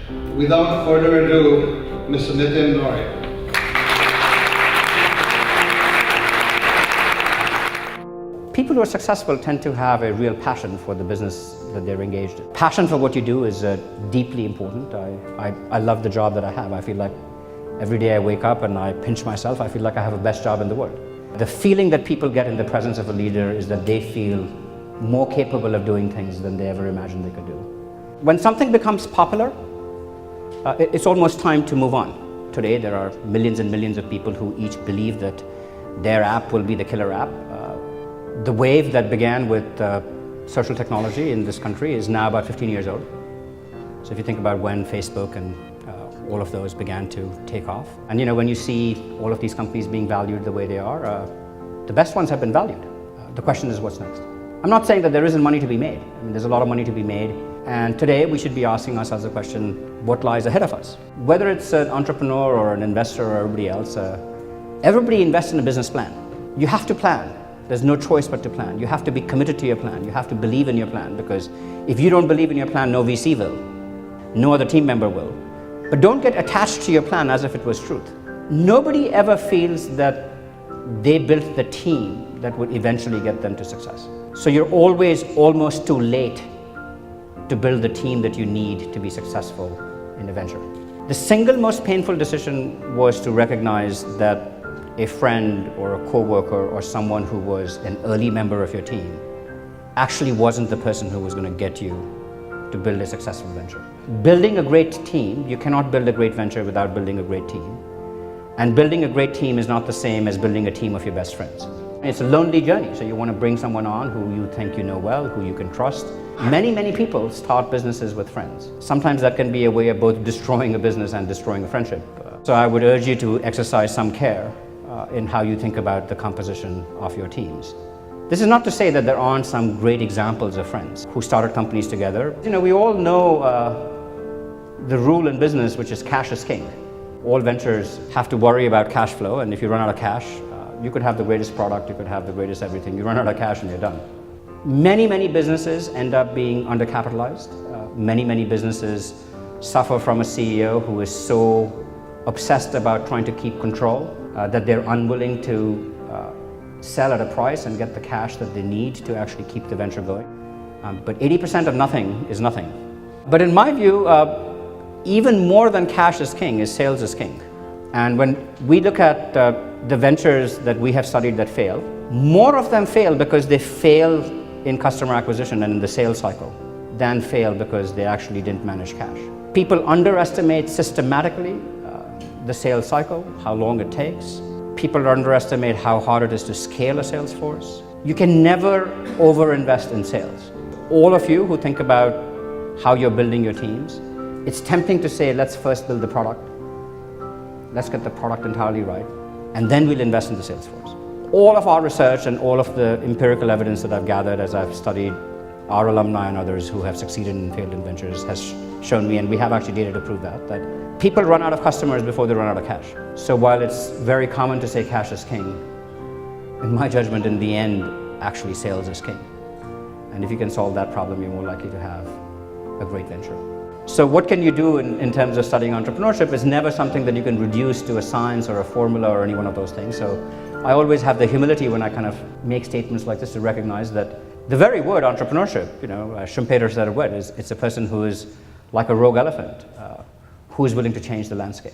Without further ado, Mr. Nitin Nohria. People who are successful tend to have a real passion for the business that they're engaged in. Passion for what you do is deeply important. I love the job that I have. I feel like every day I wake up and I pinch myself, I feel like I have the best job in the world. The feeling that people get in the presence of a leader is that they feel more capable of doing things than they ever imagined they could do. When something becomes popular, it's almost time to move on. Today there are millions and millions of people who each believe that their app will be the killer app. The wave that began with social technology in this country is now about 15 years old. So if you think about when Facebook and all of those began to take off. And when you see all of these companies being valued the way they are, the best ones have been valued. The question is what's next? I'm not saying that there isn't money to be made. I mean, there's a lot of money to be made. And today we should be asking ourselves the question, what lies ahead of us? Whether it's an entrepreneur or an investor or everybody else, everybody invests in a business plan. You have to plan. There's no choice but to plan. You have to be committed to your plan. You have to believe in your plan, because if you don't believe in your plan, no VC will. No other team member will. But don't get attached to your plan as if it was truth. Nobody ever feels that they built the team that would eventually get them to success. So you're always almost too late to build the team that you need to be successful in a venture. The single most painful decision was to recognize that a friend or a coworker or someone who was an early member of your team actually wasn't the person who was going to get you to build a successful venture. Building a great team, you cannot build a great venture without building a great team. And building a great team is not the same as building a team of your best friends. It's a lonely journey, so you want to bring someone on who you think you know well, who you can trust. Many people start businesses with friends. Sometimes that can be a way of both destroying a business and destroying a friendship. So I would urge you to exercise some care in how you think about the composition of your teams. This is not to say that there aren't some great examples of friends who started companies together. We all know the rule in business, which is cash is king. All ventures have to worry about cash flow, and if you run out of cash, you could have the greatest product, you could have the greatest everything. You run out of cash and you're done. Many businesses end up being undercapitalized. Many businesses suffer from a CEO who is so obsessed about trying to keep control that they're unwilling to sell at a price and get the cash that they need to actually keep the venture going. But 80% of nothing is nothing. But in my view, even more than cash is king is sales is king. And when we look at the ventures that we have studied that fail, more of them fail because they fail in customer acquisition and in the sales cycle than fail because they actually didn't manage cash. People underestimate systematically the sales cycle, how long it takes. People underestimate how hard it is to scale a sales force. You can never overinvest in sales. All of you who think about how you're building your teams, it's tempting to say, let's first build the product. Let's get the product entirely right, and then we'll invest in the sales force. All of our research and all of the empirical evidence that I've gathered as I've studied our alumni and others who have succeeded and failed in ventures has shown me, and we have actually data to prove that people run out of customers before they run out of cash. So while it's very common to say cash is king, in my judgment, in the end, actually sales is king. And if you can solve that problem, you're more likely to have a great venture. So what can you do in terms of studying entrepreneurship is never something that you can reduce to a science or a formula or any one of those things. So I always have the humility when I kind of make statements like this to recognize that the very word entrepreneurship, Schumpeter said it well, it's a person who is like a rogue elephant, who is willing to change the landscape.